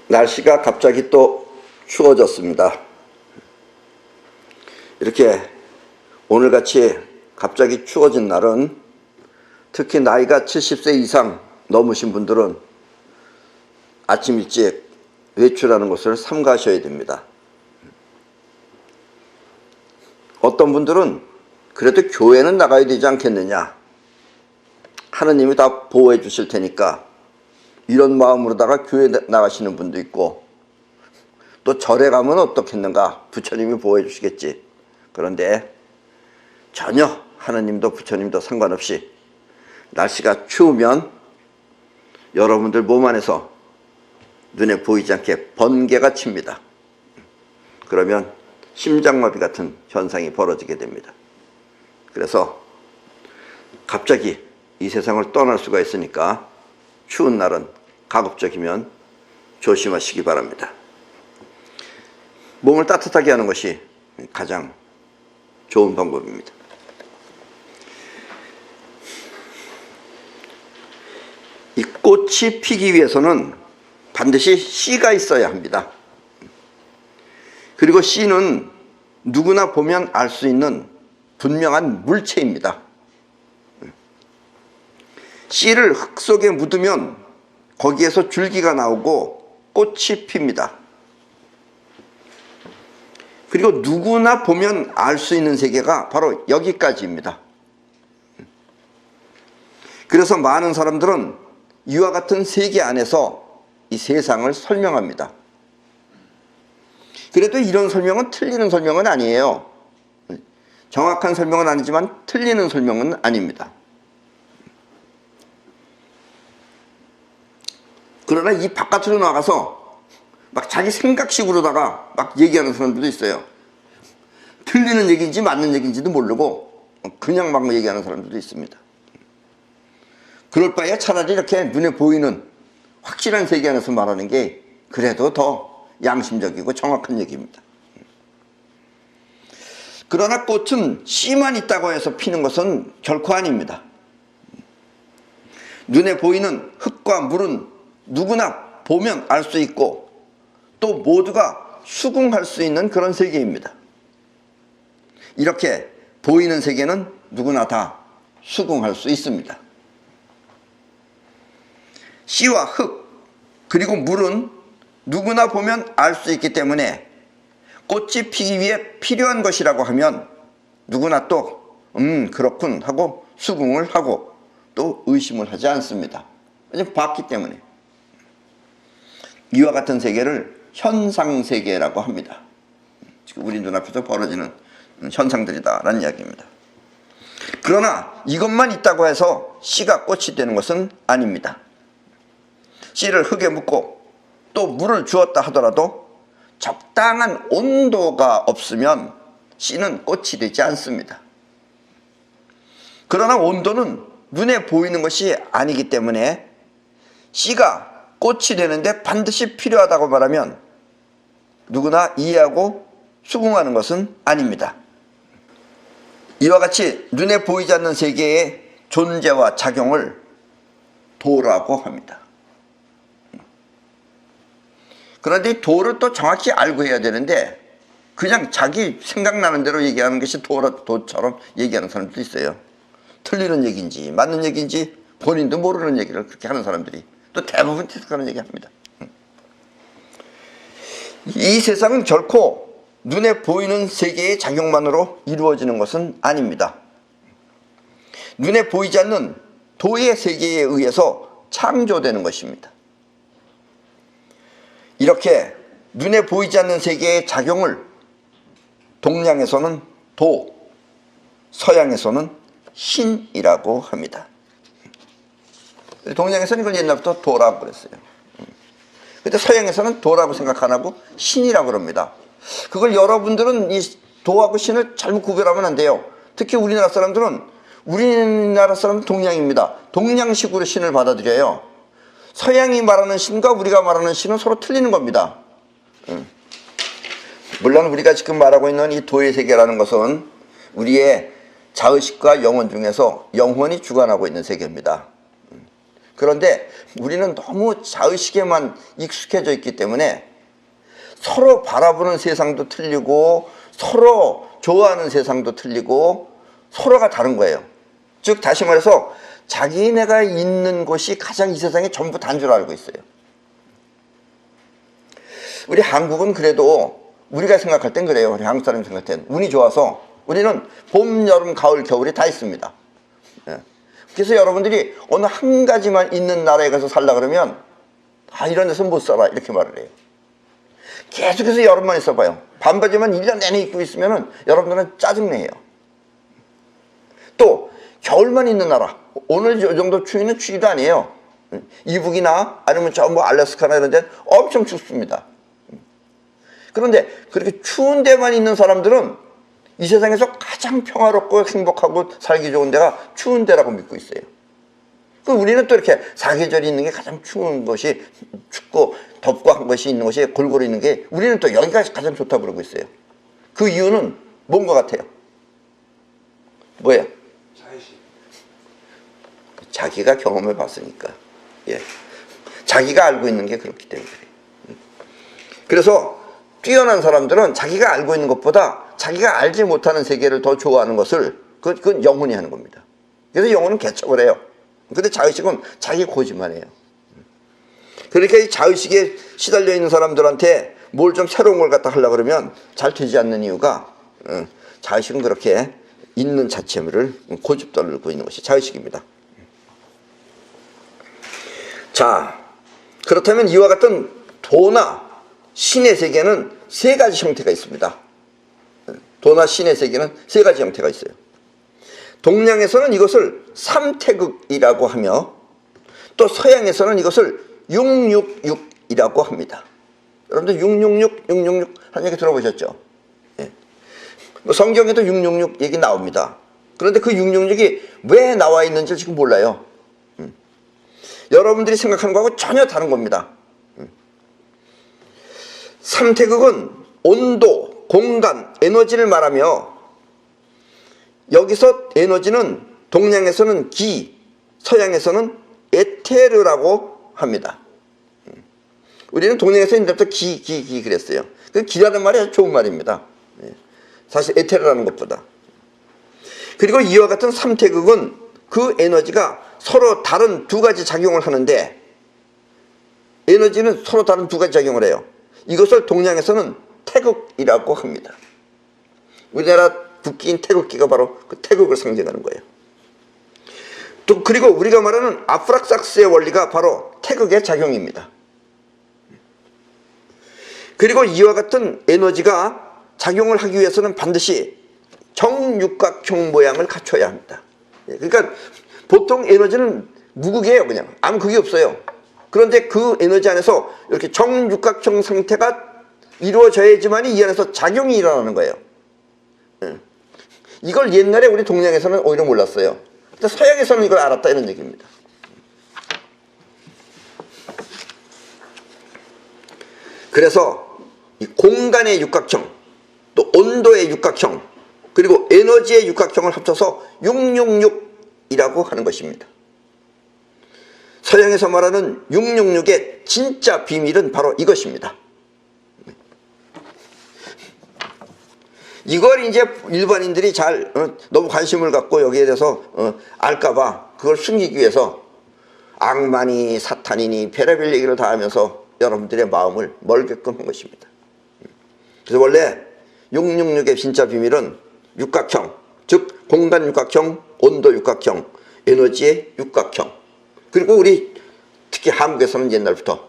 날씨가 갑자기 또 추워졌습니다. 이렇게 오늘같이 갑자기 추워진 날은 특히 나이가 70세 이상 넘으신 분들은 아침 일찍 외출하는 것을 삼가셔야 됩니다. 어떤 분들은 그래도 교회는 나가야 되지 않겠느냐, 하느님이 다 보호해 주실 테니까 이런 마음으로다가 교회 나가시는 분도 있고, 또 절에 가면 어떻겠는가, 부처님이 보호해 주시겠지. 그런데 전혀 하느님도 부처님도 상관없이 날씨가 추우면 여러분들 몸 안에서 눈에 보이지 않게 번개가 칩니다. 그러면 심장마비 같은 현상이 벌어지게 됩니다. 그래서 갑자기 이 세상을 떠날 수가 있으니까 추운 날은 가급적이면 조심하시기 바랍니다. 몸을 따뜻하게 하는 것이 가장 좋은 방법입니다. 이 꽃이 피기 위해서는 반드시 씨가 있어야 합니다. 그리고 씨는 누구나 보면 알 수 있는 분명한 물체입니다. 씨를 흙 속에 묻으면 거기에서 줄기가 나오고 꽃이 핍니다. 그리고 누구나 보면 알 수 있는 세계가 바로 여기까지입니다. 그래서 많은 사람들은 이와 같은 세계 안에서 이 세상을 설명합니다. 그래도 이런 설명은 틀리는 설명은 아니에요. 정확한 설명은 아니지만 틀리는 설명은 아닙니다. 그러나 이 바깥으로 나가서 막 자기 생각식으로다가 막 얘기하는 사람들도 있어요. 틀리는 얘기인지 맞는 얘기인지도 모르고 그냥 막 얘기하는 사람들도 있습니다. 그럴 바에 차라리 이렇게 눈에 보이는 확실한 세계 안에서 말하는 게 그래도 더 양심적이고 정확한 얘기입니다. 그러나 꽃은 씨만 있다고 해서 피는 것은 결코 아닙니다. 눈에 보이는 흙과 물은 누구나 보면 알 수 있고 또 모두가 수긍할 수 있는 그런 세계입니다. 이렇게 보이는 세계는 누구나 다 수긍할 수 있습니다. 씨와 흙 그리고 물은 누구나 보면 알 수 있기 때문에 꽃이 피기 위해 필요한 것이라고 하면 누구나 또 그렇군 하고 수긍을 하고 또 의심을 하지 않습니다. 왜냐하면 봤기 때문에. 이와 같은 세계를 현상세계라고 합니다. 지금 우리 눈앞에서 벌어지는 현상들이다라는 이야기입니다. 그러나 이것만 있다고 해서 씨가 꽃이 되는 것은 아닙니다. 씨를 흙에 묻고 또 물을 주었다 하더라도 적당한 온도가 없으면 씨는 꽃이 되지 않습니다. 그러나 온도는 눈에 보이는 것이 아니기 때문에 씨가 꽃이 되는데 반드시 필요하다고 말하면 누구나 이해하고 수긍하는 것은 아닙니다. 이와 같이 눈에 보이지 않는 세계의 존재와 작용을 도라고 합니다. 그런데 도를 또 정확히 알고 해야 되는데 그냥 자기 생각나는 대로 얘기하는 것이 도처럼 얘기하는 사람들도 있어요. 틀리는 얘기인지 맞는 얘기인지 본인도 모르는 얘기를 그렇게 하는 사람들이 또 대부분 그런 얘기합니다. 이 세상은 결코 눈에 보이는 세계의 작용만으로 이루어지는 것은 아닙니다. 눈에 보이지 않는 도의 세계에 의해서 창조되는 것입니다. 이렇게 눈에 보이지 않는 세계의 작용을 동양에서는 도, 서양에서는 신이라고 합니다. 동양에서는 이걸 옛날부터 도라고 그랬어요. 근데 서양에서는 도라고 생각 안 하고 신이라고 그럽니다. 그걸 여러분들은 이 도하고 신을 잘못 구별하면 안 돼요. 특히 우리나라 사람들은 동양입니다. 동양식으로 신을 받아들여요. 서양이 말하는 신과 우리가 말하는 신은 서로 틀리는 겁니다. 물론 우리가 지금 말하고 있는 이 도의 세계라는 것은 우리의 자의식과 영혼 중에서 영혼이 주관하고 있는 세계입니다. 그런데 우리는 너무 자의식에만 익숙해져 있기 때문에 서로 바라보는 세상도 틀리고 서로 좋아하는 세상도 틀리고 서로가 다른 거예요. 즉 다시 말해서 자기네가 있는 곳이 가장 이 세상에 전부 다인 줄 알고 있어요. 우리 한국은 그래도 우리가 생각할 땐 그래요. 우리 한국 사람이 생각할 땐 운이 좋아서 우리는 봄, 여름, 가을, 겨울이 다 있습니다. 그래서 여러분들이 어느 한 가지만 있는 나라에 가서 살라 그러면 이런 데서 못 살아 이렇게 말을 해요. 계속해서 여름만 있어봐요. 반바지만 1년 내내 입고 있으면 여러분들은 짜증내요. 또 겨울만 있는 나라, 오늘 이 정도 추위는 추위도 아니에요. 이북이나 아니면 저 뭐 알래스카나 이런 데는 엄청 춥습니다. 그런데 그렇게 추운 데만 있는 사람들은 이 세상에서 가장 평화롭고 행복하고 살기 좋은 데가 추운 데라고 믿고 있어요. 우리는 또 이렇게 사계절이 있는 게 가장 추운 것이, 춥고 덥고 한 것이 있는 것이 골고루 있는 게 우리는 또 여기가 가장 좋다고 그러고 있어요. 그 이유는 뭔 것 같아요? 뭐예요? 자의식. 자기가 경험해 봤으니까. 예. 자기가 알고 있는 게 그렇기 때문에 그래요. 그래서 뛰어난 사람들은 자기가 알고 있는 것보다 자기가 알지 못하는 세계를 더 좋아하는 것을 그건 영혼이 하는 겁니다. 그래서 영혼은 개척을 해요. 근데 자의식은 자기 고집만 해요. 그러니까 이 자의식에 시달려 있는 사람들한테 뭘 좀 새로운 걸 갖다 하려고 그러면 잘 되지 않는 이유가 자의식은 그렇게 있는 자체를 고집떨고 있는 것이 자의식입니다. 자, 그렇다면 이와 같은 도나 신의 세계는 세 가지 형태가 있습니다. 도나 신의 세계는 세 가지 형태가 있어요. 동양에서는 이것을 삼태극이라고 하며 또 서양에서는 이것을 666이라고 합니다. 여러분들 666, 666 한 얘기 들어보셨죠? 예. 뭐 성경에도 666 얘기 나옵니다. 그런데 그 666이 왜 나와 있는지 지금 몰라요. 여러분들이 생각하는 거하고 전혀 다른 겁니다. 삼태극은 온도, 공간, 에너지를 말하며 여기서 에너지는 동양에서는 기, 서양에서는 에테르라고 합니다. 우리는 동양에서 옛날부터 기 그랬어요. 그 기라는 말이 아주 좋은 말입니다. 사실 에테르라는 것보다. 그리고 이와 같은 삼태극은 그 에너지가 서로 다른 두 가지 작용을 하는데 에너지는 서로 다른 두 가지 작용을 해요. 이것을 동양에서는 태극이라고 합니다. 우리나라 국기인 태극기가 바로 그 태극을 상징하는 거예요. 또 그리고 우리가 말하는 아프락삭스의 원리가 바로 태극의 작용입니다. 그리고 이와 같은 에너지가 작용을 하기 위해서는 반드시 정육각형 모양을 갖춰야 합니다. 그러니까 보통 에너지는 무극이에요. 그냥 아무 극이 없어요. 그런데 그 에너지 안에서 이렇게 정육각형 상태가 이루어져야지만 이 안에서 작용이 일어나는 거예요. 이걸 옛날에 우리 동양에서는 오히려 몰랐어요. 근데 서양에서는 이걸 알았다 이런 얘기입니다. 그래서 이 공간의 육각형, 또 온도의 육각형, 그리고 에너지의 육각형을 합쳐서 666이라고 하는 것입니다. 서양에서 말하는 666의 진짜 비밀은 바로 이것입니다. 이걸 이제 일반인들이 잘 너무 관심을 갖고 여기에 대해서 알까봐 그걸 숨기기 위해서 악마니 사탄이니 별의별 얘기를 다 하면서 여러분들의 마음을 멀게끔 한 것입니다. 그래서 원래 666의 진짜 비밀은 육각형, 즉 공간 육각형, 온도 육각형, 에너지의 육각형, 그리고 우리 특히 한국에서는 옛날부터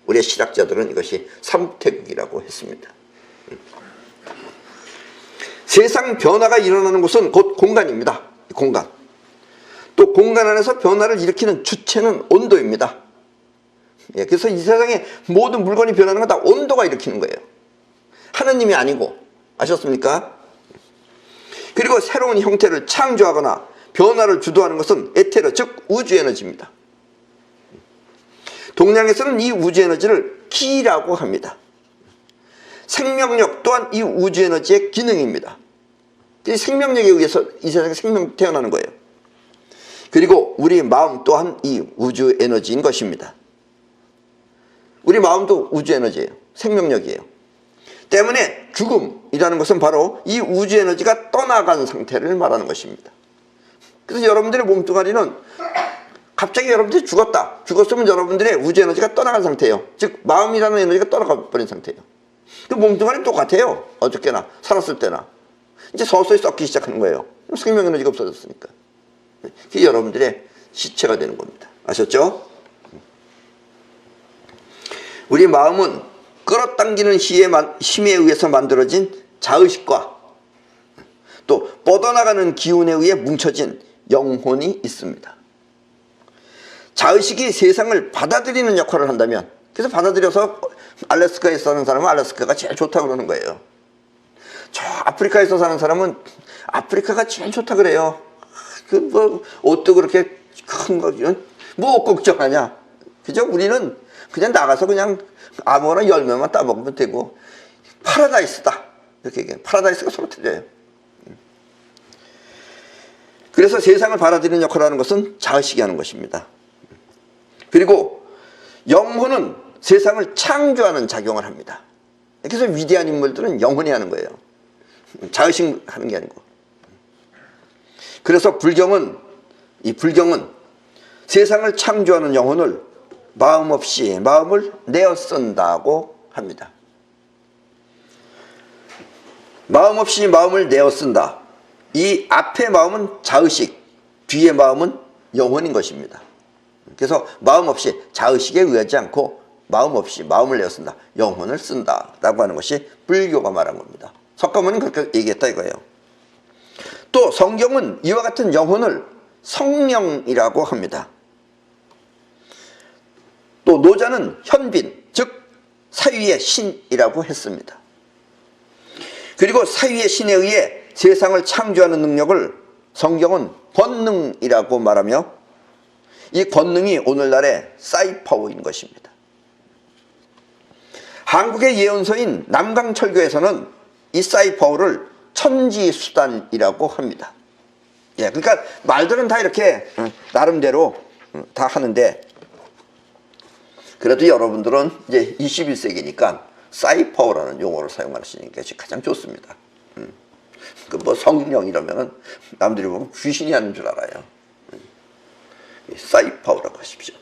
우리의 실학자들은 이것이 삼태극이라고 했습니다. 세상 변화가 일어나는 곳은 곧 공간입니다. 공간. 또 공간 안에서 변화를 일으키는 주체는 온도입니다. 예, 그래서 이 세상에 모든 물건이 변하는 건 다 온도가 일으키는 거예요. 하느님이 아니고. 아셨습니까? 그리고 새로운 형태를 창조하거나 변화를 주도하는 것은 에테르, 즉 우주에너지입니다. 동양에서는 이 우주에너지를 기라고 합니다. 생명력 또한 이 우주에너지의 기능입니다. 생명력에 의해서 이 세상에 생명이 태어나는 거예요. 그리고 우리 마음 또한 이 우주 에너지인 것입니다. 우리 마음도 우주 에너지예요. 생명력이에요. 때문에 죽음이라는 것은 바로 이 우주 에너지가 떠나간 상태를 말하는 것입니다. 그래서 여러분들의 몸뚱아리는 갑자기 여러분들이 죽었으면 여러분들의 우주 에너지가 떠나간 상태예요. 즉 마음이라는 에너지가 떠나가 버린 상태예요. 그 몸뚱아리는 똑같아요. 어저께나 살았을 때나. 이제 서서히 썩기 시작하는 거예요. 생명 에너지가 없어졌으니까. 그게 여러분들의 시체가 되는 겁니다. 아셨죠? 우리 마음은 끌어당기는 힘에 의해서 만들어진 자의식과 또 뻗어나가는 기운에 의해 뭉쳐진 영혼이 있습니다. 자의식이 세상을 받아들이는 역할을 한다면, 그래서 받아들여서 알래스카에 사는 사람은 알래스카가 제일 좋다고 그러는 거예요. 저 아프리카에서 사는 사람은 아프리카가 제일 좋다 그래요. 그 뭐 옷도 그렇게 큰 거, 뭐 옷 걱정하냐. 그죠? 우리는 그냥 나가서 그냥 아무거나 열매만 따먹으면 되고 파라다이스다 이렇게 얘기해요. 파라다이스가 서로 틀려요. 그래서 세상을 받아들이는 역할을 하는 것은 자의식이 하는 것입니다. 그리고 영혼은 세상을 창조하는 작용을 합니다. 그래서 위대한 인물들은 영혼이 하는 거예요. 자의식 하는 게 아니고. 그래서 불경은 세상을 창조하는 영혼을 마음 없이 마음을 내어 쓴다고 합니다. 마음 없이 마음을 내어 쓴다. 이 앞의 마음은 자의식, 뒤의 마음은 영혼인 것입니다. 그래서 마음 없이 자의식에 의하지 않고 마음 없이 마음을 내어 쓴다. 영혼을 쓴다 라고 하는 것이 불교가 말한 겁니다. 석가모니는 그렇게 얘기했다 이거예요. 또 성경은 이와 같은 영혼을 성령이라고 합니다. 또 노자는 현빈, 즉 사위의 신이라고 했습니다. 그리고 사위의 신에 의해 세상을 창조하는 능력을 성경은 권능이라고 말하며 이 권능이 오늘날의 사이파워인 것입니다. 한국의 예언서인 남강철교에서는 이 사이파워를 천지수단이라고 합니다. 예, 그러니까 말들은 다 이렇게 나름대로 다 하는데 그래도 여러분들은 이제 21세기니까 사이파워라는 용어를 사용하시는 것이 가장 좋습니다. 그 뭐 성령 이러면은 남들이 보면 귀신이 하는 줄 알아요. 사이파워라고 하십시오.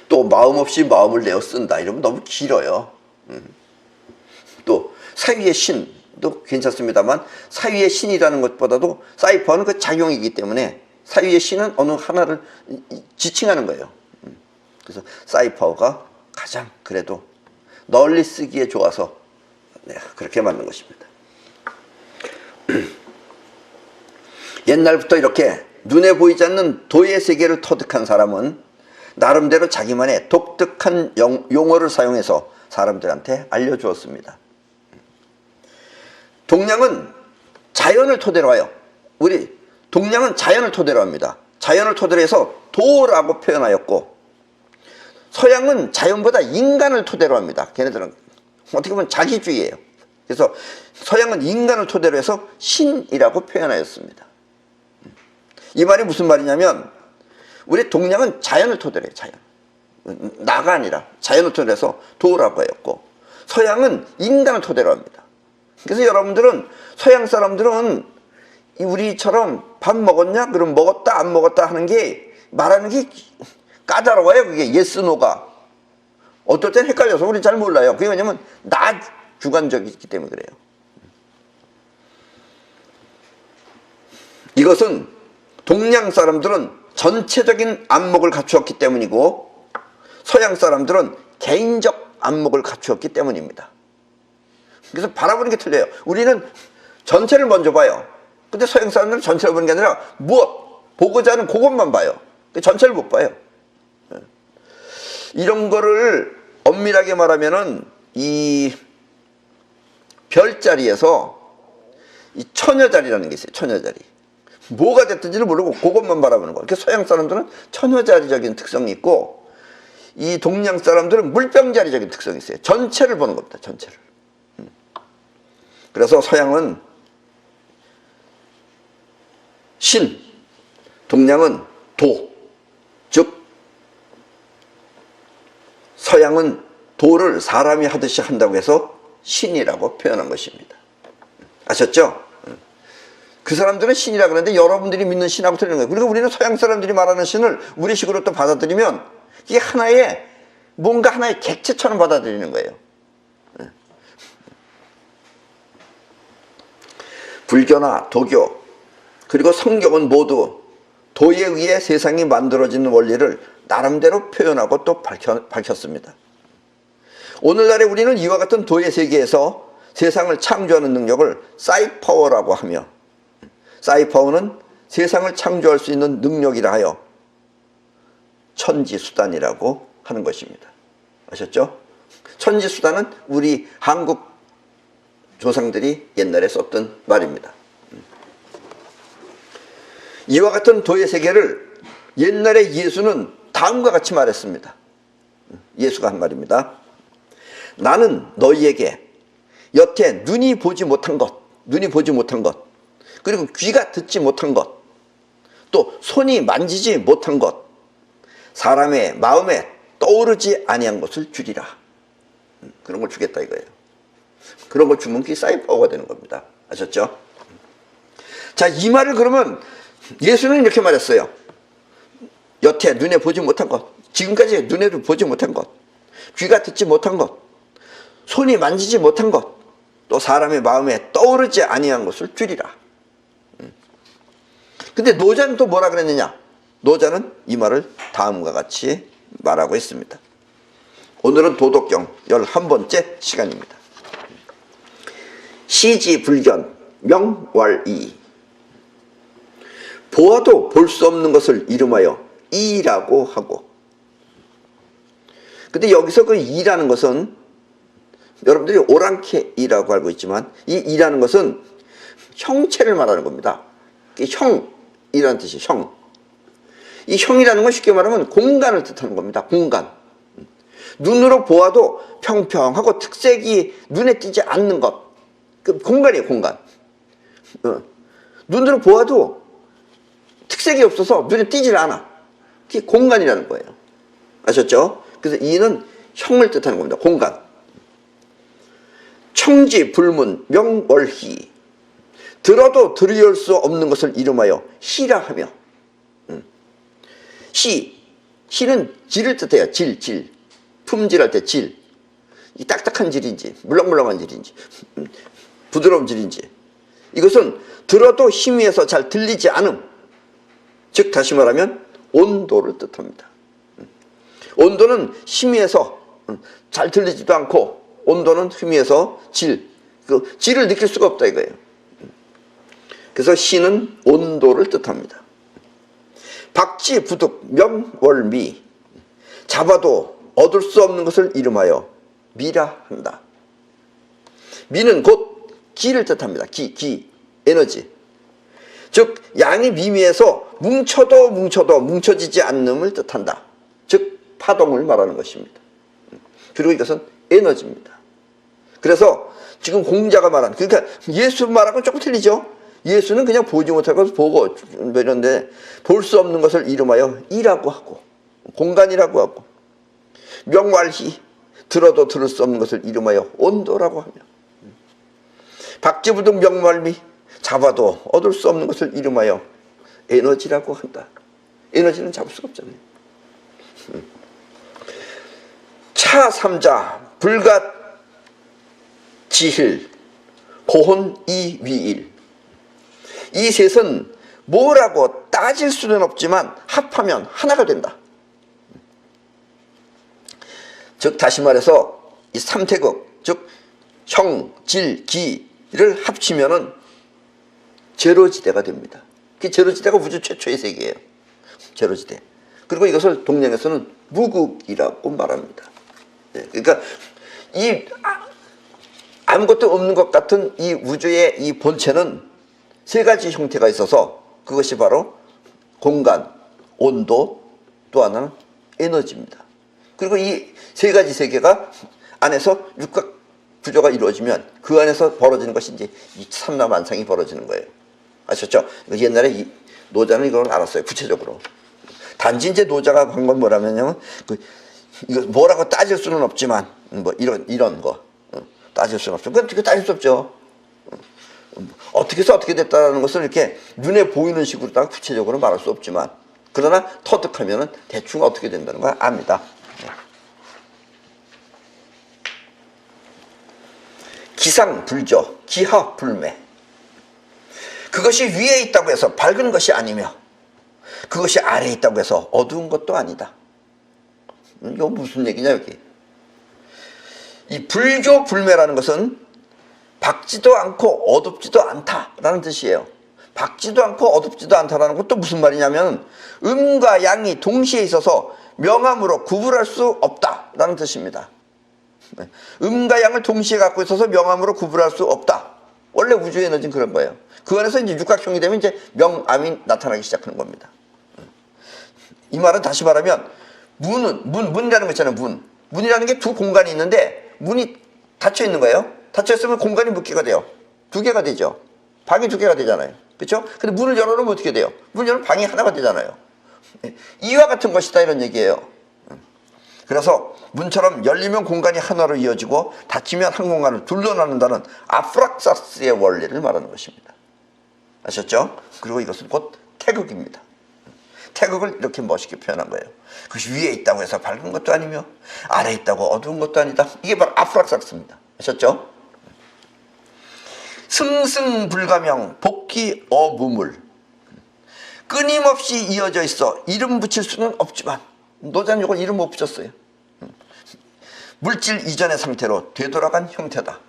또 마음 없이 마음을 내어 쓴다 이러면 너무 길어요. 또 사위의 신도 괜찮습니다만 사위의 신이라는 것보다도 사이파워는 그 작용이기 때문에 사위의 신은 어느 하나를 지칭하는 거예요. 그래서 사이파워가 가장 그래도 널리 쓰기에 좋아서 그렇게 만든 것입니다. 옛날부터 이렇게 눈에 보이지 않는 도의 세계를 터득한 사람은 나름대로 자기만의 독특한 용어를 사용해서 사람들한테 알려주었습니다. 동양은 자연을 토대로 하여 동양은 자연을 토대로 합니다. 자연을 토대로 해서 도라고 표현하였고 서양은 자연보다 인간을 토대로 합니다. 걔네들은 어떻게 보면 자기주의예요. 그래서 서양은 인간을 토대로 해서 신이라고 표현하였습니다. 이 말이 무슨 말이냐면 우리 동양은 자연을 토대로 해요. 자연. 나가 아니라 자연을 토대로 해서 도라고 하였고 서양은 인간을 토대로 합니다. 그래서 여러분들은 서양 사람들은 우리처럼 밥 먹었냐? 그럼 먹었다 안 먹었다 하는 게 말하는 게 까다로워요. 그게 예스 노가 어떨 땐 헷갈려서 우리 잘 몰라요. 그게 왜냐면 나 주관적이기 때문에 그래요. 이것은 동양 사람들은 전체적인 안목을 갖추었기 때문이고 서양 사람들은 개인적 안목을 갖추었기 때문입니다. 그래서 바라보는 게 틀려요. 우리는 전체를 먼저 봐요. 근데 서양 사람들은 전체를 보는 게 아니라 보고자 하는 그것만 봐요. 전체를 못 봐요. 이런 거를 엄밀하게 말하면은 이 별자리에서 이 처녀자리라는 게 있어요. 처녀자리. 뭐가 됐든지를 모르고 그것만 바라보는 거예요. 그래서 서양 사람들은 처녀자리적인 특성이 있고 이 동양 사람들은 물병자리적인 특성이 있어요. 전체를 보는 겁니다. 전체를. 그래서 서양은 신, 동양은 도, 즉 서양은 도를 사람이 하듯이 한다고 해서 신이라고 표현한 것입니다. 아셨죠? 그 사람들은 신이라 그러는데 여러분들이 믿는 신하고 틀리는 거예요. 그리고 우리는 서양 사람들이 말하는 신을 우리식으로 또 받아들이면 이게 뭔가 하나의 객체처럼 받아들이는 거예요. 불교나 도교 그리고 성경은 모두 도에 의해 세상이 만들어지는 원리를 나름대로 표현하고 또 밝혔습니다. 오늘날에 우리는 이와 같은 도의 세계에서 세상을 창조하는 능력을 사이파워라고 하며, 사이파워는 세상을 창조할 수 있는 능력이라 하여 천지수단이라고 하는 것입니다. 아셨죠? 천지수단은 우리 한국 조상들이 옛날에 썼던 말입니다. 이와 같은 도의 세계를 옛날에 예수는 다음과 같이 말했습니다. 예수가 한 말입니다. 나는 너희에게 여태 눈이 보지 못한 것, 그리고 귀가 듣지 못한 것, 또 손이 만지지 못한 것, 사람의 마음에 떠오르지 아니한 것을 주리라. 그런 걸 주겠다 이거예요. 그런 걸 주면 그게 사이파워가 되는 겁니다. 아셨죠? 자, 이 말을 그러면 예수는 이렇게 말했어요. 여태 눈에 보지 못한 것, 지금까지 눈에도 보지 못한 것, 귀가 듣지 못한 것, 손이 만지지 못한 것, 또 사람의 마음에 떠오르지 아니한 것을 주리라. 근데 노자는 또 뭐라 그랬느냐? 노자는 이 말을 다음과 같이 말하고 있습니다. 오늘은 도덕경 11번째 시간입니다. 시지불견 명왈이, 보아도 볼 수 없는 것을 이름하여 이라고 하고. 근데 여기서 그 이라는 것은 여러분들이 오랑캐이라고 알고 있지만 이 이라는 것은 형체를 말하는 겁니다. 형이라는 뜻이에요. 형. 이 형이라는 건 쉽게 말하면 공간을 뜻하는 겁니다. 공간. 눈으로 보아도 평평하고 특색이 눈에 띄지 않는 것. 그 공간이에요. 공간. 눈으로 보아도 특색이 없어서 눈에 띄질 않아. 그게 공간이라는 거예요. 아셨죠? 그래서 이는 형을 뜻하는 겁니다. 공간. 청지불문 명월희, 들어도 들을 수 없는 것을 이름하여 희라 하며. 희는 질을 뜻해요. 질. 품질할 때 질. 이 딱딱한 질인지 물렁물렁한 질인지 부드러운 질인지, 이것은 들어도 희미해서 잘 들리지 않음, 즉 다시 말하면 온도를 뜻합니다. 온도는 희미해서 잘 들리지도 않고, 온도는 희미해서 그 질을 느낄 수가 없다 이거예요. 그래서 시는 온도를 뜻합니다. 박지부득 명월미, 잡아도 얻을 수 없는 것을 이름하여 미라 한다. 미는 곧 기를 뜻합니다. 기, 에너지. 즉 양이 미미해서 뭉쳐도 뭉쳐지지 않음을 뜻한다. 즉 파동을 말하는 것입니다. 그리고 이것은 에너지입니다. 그래서 지금 공자가 말한, 그러니까 예수 말하고는 조금 틀리죠. 예수는 그냥 보지 못할 것을 보고 이런데, 볼 수 없는 것을 이름하여 이라고 하고 공간이라고 하고, 명왈희, 들어도 들을 수 없는 것을 이름하여 온도라고 하며, 박지부득 명왈미, 잡아도 얻을 수 없는 것을 이름하여 에너지라고 한다. 에너지는 잡을 수가 없잖아요. 차삼자 불가지힐 고혼이위일, 이 셋은 뭐라고 따질 수는 없지만 합하면 하나가 된다. 즉 다시 말해서 이 삼태극, 즉 형, 질, 기를 합치면은 제로지대가 됩니다. 그 제로지대가 우주 최초의 세계예요. 제로지대. 그리고 이것을 동양에서는 무극이라고 말합니다. 그러니까 이 아무것도 없는 것 같은 이 우주의 이 본체는 세 가지 형태가 있어서, 그것이 바로 공간, 온도, 또 하나는 에너지입니다. 그리고 이 세 가지 세계가 안에서 육각 구조가 이루어지면 그 안에서 벌어지는 것이 이제 이 삼라만상이 벌어지는 거예요. 아셨죠? 옛날에 이 노자는 이걸 알았어요. 구체적으로. 단지 이제 노자가 한 건 뭐라면요, 이거 뭐라고 따질 수는 없지만 뭐 이런 거 따질 수는 없죠. 그건 따질 수 없죠. 어떻게 해서 어떻게 됐다는 것을 이렇게 눈에 보이는 식으로 딱 구체적으로 말할 수 없지만, 그러나 터득하면은 대충 어떻게 된다는 걸 압니다. 기상불조, 기하불매. 그것이 위에 있다고 해서 밝은 것이 아니며 그것이 아래에 있다고 해서 어두운 것도 아니다. 이거 무슨 얘기냐 여기. 이 불조불매라는 것은 밝지도 않고 어둡지도 않다라는 뜻이에요. 밝지도 않고 어둡지도 않다라는 것도 무슨 말이냐면 음과 양이 동시에 있어서 명암으로 구분할 수 없다라는 뜻입니다. 음과 양을 동시에 갖고 있어서 명암으로 구분할 수 없다. 원래 우주 에너지는 그런 거예요. 그 안에서 이제 육각형이 되면 이제 명암이 나타나기 시작하는 겁니다. 이 말은 다시 말하면 문이라는 거 있잖아요. 문이라는 게 두 공간이 있는데 문이 닫혀 있는 거예요. 닫혀 있으면 공간이 몇 개가 돼요? 두 개가 되죠. 방이 두 개가 되잖아요. 그렇죠? 근데 문을 열어놓으면 어떻게 돼요? 문을 열면 방이 하나가 되잖아요. 이와 같은 것이다 이런 얘기예요. 그래서 문처럼 열리면 공간이 하나로 이어지고 닫히면 한 공간을 둘러 나눈다는 아프락사스의 원리를 말하는 것입니다. 아셨죠? 그리고 이것은 곧 태극입니다. 태극을 이렇게 멋있게 표현한 거예요. 그것이 위에 있다고 해서 밝은 것도 아니며 아래에 있다고 어두운 것도 아니다. 이게 바로 아프락사스입니다. 아셨죠? 승승불가명 복귀어무물. 끊임없이 이어져 있어 이름 붙일 수는 없지만, 노자는 이걸 이름 못 붙였어요. 물질 이전의 상태로 되돌아간 형태다.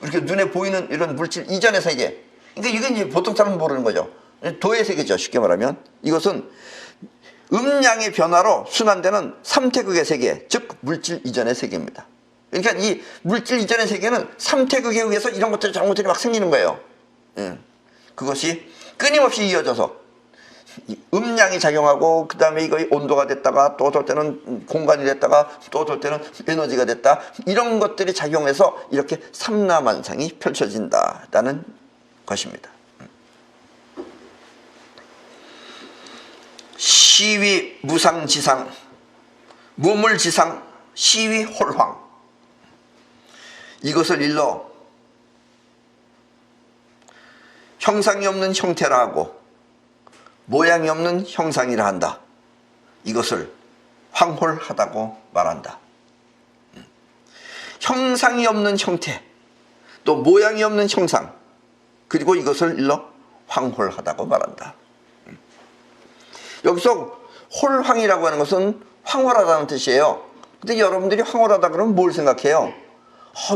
이렇게 눈에 보이는 이런 물질 이전의 세계. 그러니까 이건 이제 보통 사람은 모르는 거죠. 도의 세계죠. 쉽게 말하면 이것은 음양의 변화로 순환되는 삼태극의 세계, 즉 물질 이전의 세계입니다. 그러니까 이 물질 이전의 세계는 삼태극에 의해서 이런 것들이 저런 것들이 막 생기는 거예요. 그것이 끊임없이 이어져서 음량이 작용하고, 그 다음에 이거 온도가 됐다가 또 어떨 때는 공간이 됐다가 또 어떨 때는 에너지가 됐다, 이런 것들이 작용해서 이렇게 삼라만상이 펼쳐진다라는 것입니다. 시위 무상지상, 무물지상, 시위 홀황. 이것을 일러 형상이 없는 형태라 하고 모양이 없는 형상이라 한다. 이것을 황홀하다고 말한다. 형상이 없는 형태, 또 모양이 없는 형상, 그리고 이것을 일러 황홀하다고 말한다. 여기서 홀황이라고 하는 것은 황홀하다는 뜻이에요. 근데 여러분들이 황홀하다 그러면 뭘 생각해요?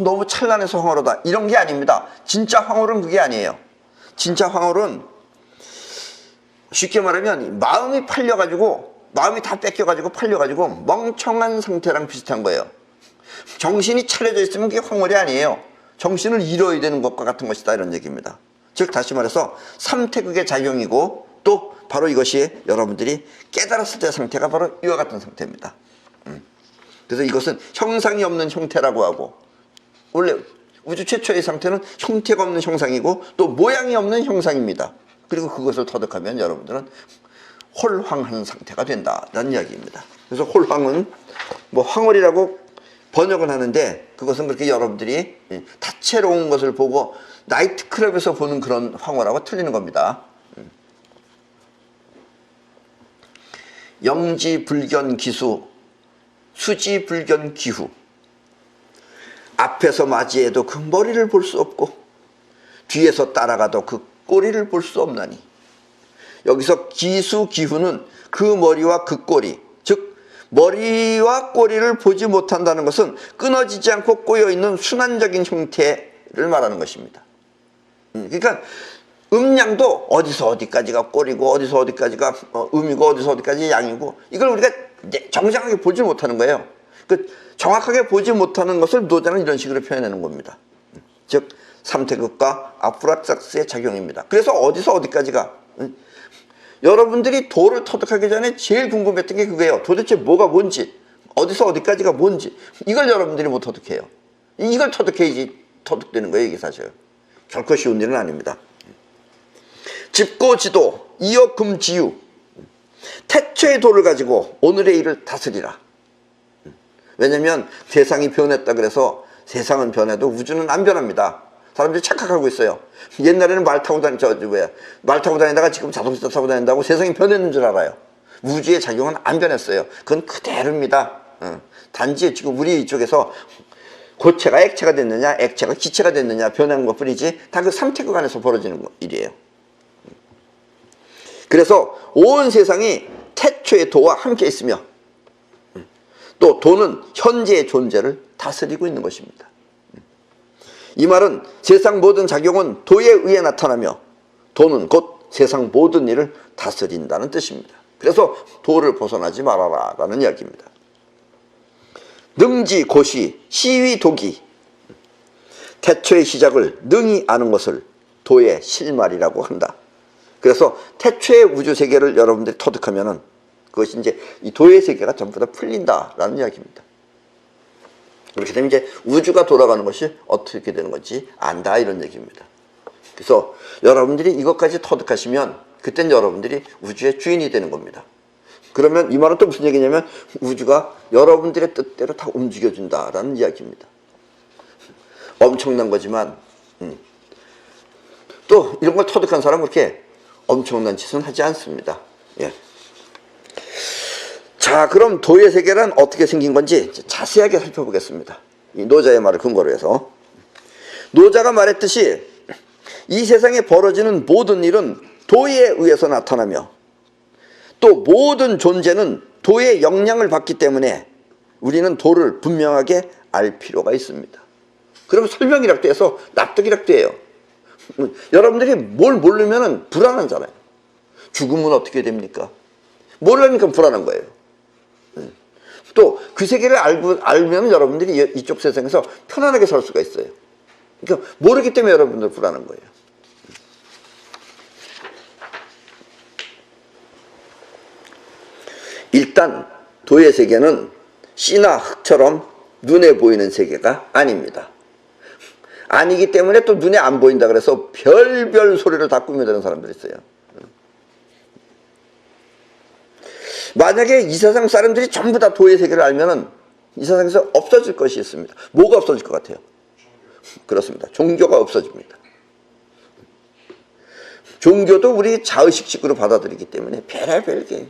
너무 찬란해서 황홀하다, 이런 게 아닙니다. 진짜 황홀은 그게 아니에요. 진짜 황홀은 쉽게 말하면 마음이 팔려가지고, 마음이 다 뺏겨가지고 팔려가지고 멍청한 상태랑 비슷한 거예요. 정신이 차려져 있으면 그게 황홀이 아니에요. 정신을 잃어야 되는 것과 같은 것이다 이런 얘기입니다. 즉 다시 말해서 삼태극의 작용이고, 또 바로 이것이 여러분들이 깨달았을 때 상태가 바로 이와 같은 상태입니다. 그래서 이것은 형상이 없는 형태라고 하고, 원래 우주 최초의 상태는 형태가 없는 형상이고 또 모양이 없는 형상입니다. 그리고 그것을 터득하면 여러분들은 홀황한 상태가 된다라는 이야기입니다. 그래서 홀황은 뭐 황홀이라고 번역을 하는데, 그것은 그렇게 여러분들이 다채로운 것을 보고 나이트클럽에서 보는 그런 황홀하고 틀리는 겁니다. 영지불견기수, 수지불견기후. 앞에서 맞이해도 그 머리를 볼 수 없고 뒤에서 따라가도 그 꼬리를 볼 수 없나니. 여기서 기수기후는 그 머리와 그 꼬리, 즉 머리와 꼬리를 보지 못한다는 것은 끊어지지 않고 꼬여있는 순환적인 형태를 말하는 것입니다. 그러니까 음양도 어디서 어디까지가 꼬리고 어디서 어디까지가 음이고 어디서 어디까지 양이고, 이걸 우리가 정확하게 보지 못하는 거예요. 정확하게 보지 못하는 것을 노자는 이런 식으로 표현하는 겁니다. 즉 삼태극과 아프락사스의 작용입니다. 그래서 어디서 어디까지가, 여러분들이 도를 터득하기 전에 제일 궁금했던 게 그거예요. 도대체 뭐가 뭔지, 어디서 어디까지가 뭔지, 이걸 여러분들이 못 터득해요. 이걸 터득해야지 터득되는 거예요. 이게 사실 결코 쉬운 일은 아닙니다. 집고지도, 이어금지유. 태초의 도를 가지고 오늘의 일을 다스리라. 왜냐면 세상이 변했다 그래서 세상은 변해도 우주는 안 변합니다. 사람들이 착각하고 있어요. 옛날에는 말 타고 다니다가 지금 자동차 타고 다닌다고 세상이 변했는 줄 알아요. 우주의 작용은 안 변했어요. 그건 그대로입니다. 단지 지금 우리 이쪽에서 고체가 액체가 됐느냐, 액체가 기체가 됐느냐 변한 것 뿐이지 다 그 삼태극 안에서 벌어지는 일이에요. 그래서 온 세상이 태초의 도와 함께 있으며 또 도는 현재의 존재를 다스리고 있는 것입니다. 이 말은 세상 모든 작용은 도에 의해 나타나며 도는 곧 세상 모든 일을 다스린다는 뜻입니다. 그래서 도를 벗어나지 말아라 라는 이야기입니다. 능지 고시 시위 도기, 태초의 시작을 능히 아는 것을 도의 실말이라고 한다. 그래서 태초의 우주 세계를 여러분들이 터득하면은 그것이 이제 이 도의 세계가 전부 다 풀린다라는 이야기입니다. 그렇게 되면 이제 우주가 돌아가는 것이 어떻게 되는 건지 안다 이런 얘기입니다. 그래서 여러분들이 이것까지 터득하시면 그땐 여러분들이 우주의 주인이 되는 겁니다. 그러면 이 말은 또 무슨 얘기냐면 우주가 여러분들의 뜻대로 다 움직여준다라는 이야기입니다. 엄청난 거지만 또 이런 걸 터득한 사람은 그렇게 엄청난 짓은 하지 않습니다. 예. 자, 그럼 도의 세계란 어떻게 생긴 건지 자세하게 살펴보겠습니다. 이 노자의 말을 근거로 해서. 노자가 말했듯이 이 세상에 벌어지는 모든 일은 도에 의해서 나타나며 또 모든 존재는 도의 영향을 받기 때문에 우리는 도를 분명하게 알 필요가 있습니다. 그러면 설명이라도 해서 납득이라도 돼요. 여러분들이 뭘 모르면 불안하잖아요. 죽으면 어떻게 됩니까? 모르니까 불안한 거예요. 또 그 세계를 알면 여러분들이 이쪽 세상에서 편안하게 살 수가 있어요. 그러니까 모르기 때문에 여러분들 불안한 거예요. 일단 도의 세계는 씨나 흙처럼 눈에 보이는 세계가 아닙니다. 아니기 때문에 또 눈에 안 보인다 그래서 별별 소리를 다 꾸며대는 사람들이 있어요. 만약에 이 세상 사람들이 전부 다 도의 세계를 알면은 이 세상에서 없어질 것이 있습니다. 뭐가 없어질 것 같아요? 그렇습니다. 종교가 없어집니다. 종교도 우리 자의식식으로 받아들이기 때문에 별의별 게.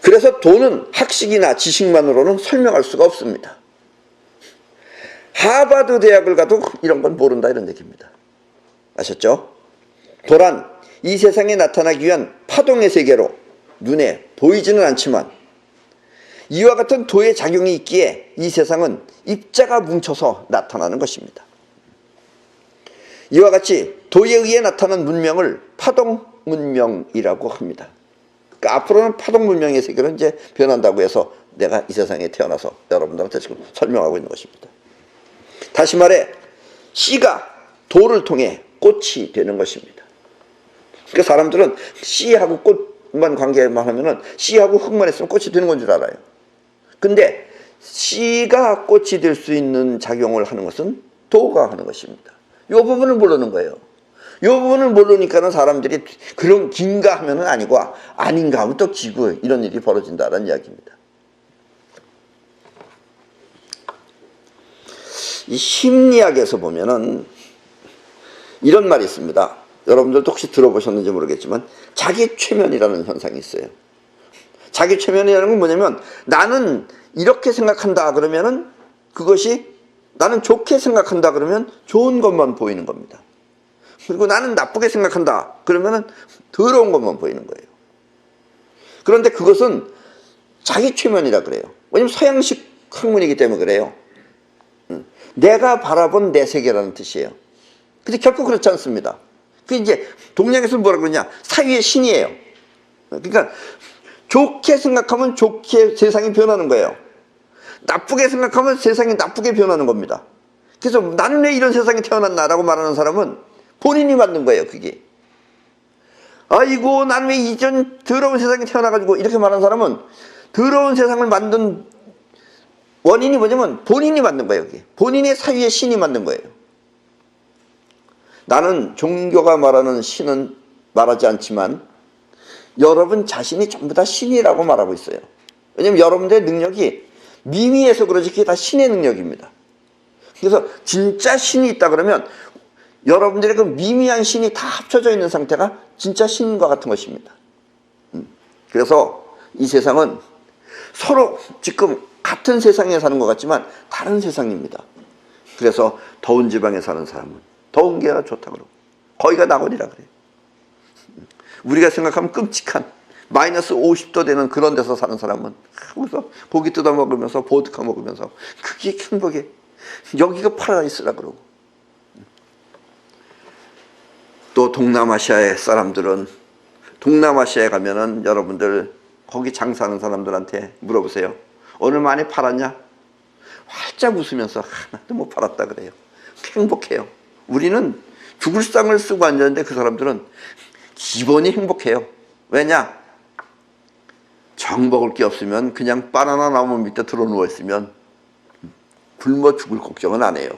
그래서 도는 학식이나 지식만으로는 설명할 수가 없습니다. 하버드 대학을 가도 이런 건 모른다 이런 얘기입니다. 아셨죠? 도란 이 세상에 나타나기 위한 파동의 세계로 눈에 보이지는 않지만 이와 같은 도의 작용이 있기에 이 세상은 입자가 뭉쳐서 나타나는 것입니다. 이와 같이 도에 의해 나타난 문명을 파동 문명이라고 합니다. 그러니까 앞으로는 파동 문명의 세계로 이제 변한다고 해서 내가 이 세상에 태어나서 여러분들한테 지금 설명하고 있는 것입니다. 다시 말해 씨가 도를 통해 꽃이 되는 것입니다. 그러니까 사람들은 씨하고 꽃만 관계만 하면은 씨하고 흙만 있으면 꽃이 되는 건 줄 알아요. 근데 씨가 꽃이 될 수 있는 작용을 하는 것은 도가 하는 것입니다. 이 부분을 모르는 거예요. 이 부분을 모르니까는 사람들이 그런 긴가 하면은 아니고 아닌가 하면 또 기고 이런 일이 벌어진다는 이야기입니다. 이 심리학에서 보면은 이런 말이 있습니다. 여러분들도 혹시 들어보셨는지 모르겠지만 자기 최면이라는 현상이 있어요. 자기 최면이라는 건 뭐냐면 나는 이렇게 생각한다 그러면은 그것이 나는 좋게 생각한다 그러면 좋은 것만 보이는 겁니다. 그리고 나는 나쁘게 생각한다 그러면은 더러운 것만 보이는 거예요. 그런데 그것은 자기 최면이라 그래요. 왜냐면 서양식 학문이기 때문에 그래요. 내가 바라본 내 세계라는 뜻이에요. 근데 결코 그렇지 않습니다. 그 이제 동양에서는 뭐라 그러냐? 사유의 신이에요. 그러니까 좋게 생각하면 좋게 세상이 변하는 거예요. 나쁘게 생각하면 세상이 나쁘게 변하는 겁니다. 그래서 나는 왜 이런 세상에 태어났나라고 말하는 사람은 본인이 만든 거예요. 그게. 아이고 나는 왜 이전 더러운 세상에 태어나가지고 이렇게 말하는 사람은 더러운 세상을 만든 원인이 뭐냐면 본인이 만든 거예요. 그게. 본인의 사유의 신이 만든 거예요. 나는 종교가 말하는 신은 말하지 않지만 여러분 자신이 전부 다 신이라고 말하고 있어요. 왜냐하면 여러분들의 능력이 미미해서 그러지 그게 다 신의 능력입니다. 그래서 진짜 신이 있다 그러면 여러분들의 그 미미한 신이 다 합쳐져 있는 상태가 진짜 신과 같은 것입니다. 그래서 이 세상은 서로 지금 같은 세상에 사는 것 같지만 다른 세상입니다. 그래서 더운 지방에 사는 사람은 더운 게 좋다 그러고 거기가 낙원이라 그래요. 우리가 생각하면 끔찍한 마이너스 50도 되는 그런 데서 사는 사람은 거기서 고기 뜯어 먹으면서 보드카 먹으면서 그게 행복해. 여기가 파라다이스라 그러고. 또 동남아시아의 사람들은 동남아시아에 가면은 여러분들 거기 장사하는 사람들한테 물어보세요. 오늘 많이 팔았냐? 활짝 웃으면서 하나도 못 팔았다 그래요. 행복해요. 우리는 죽을 상을 쓰고 앉았는데 그 사람들은 기본이 행복해요. 왜냐? 정 먹을 게 없으면 그냥 바나나 나무 밑에 들어 누워있으면 굶어 죽을 걱정은 안 해요.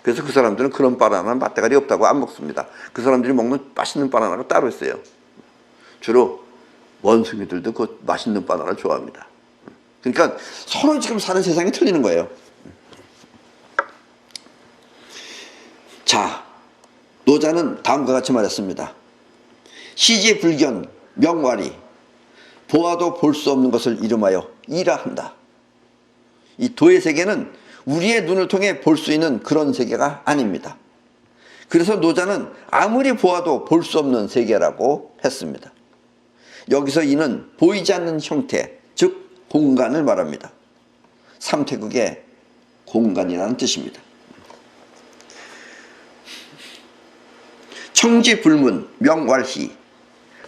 그래서 그 사람들은 그런 바나나는 맛대가리 없다고 안 먹습니다. 그 사람들이 먹는 맛있는 바나나가 따로 있어요. 주로 원숭이들도 그 맛있는 바나나를 좋아합니다. 그러니까 서로 지금 사는 세상이 틀리는 거예요. 자, 노자는 다음과 같이 말했습니다. 시지불견 명활이 보아도 볼 수 없는 것을 이름하여 이라 한다. 이 도의 세계는 우리의 눈을 통해 볼 수 있는 그런 세계가 아닙니다. 그래서 노자는 아무리 보아도 볼 수 없는 세계라고 했습니다. 여기서 이는 보이지 않는 형태, 즉 공간을 말합니다. 삼태극의 공간이라는 뜻입니다. 청지불문 명활희,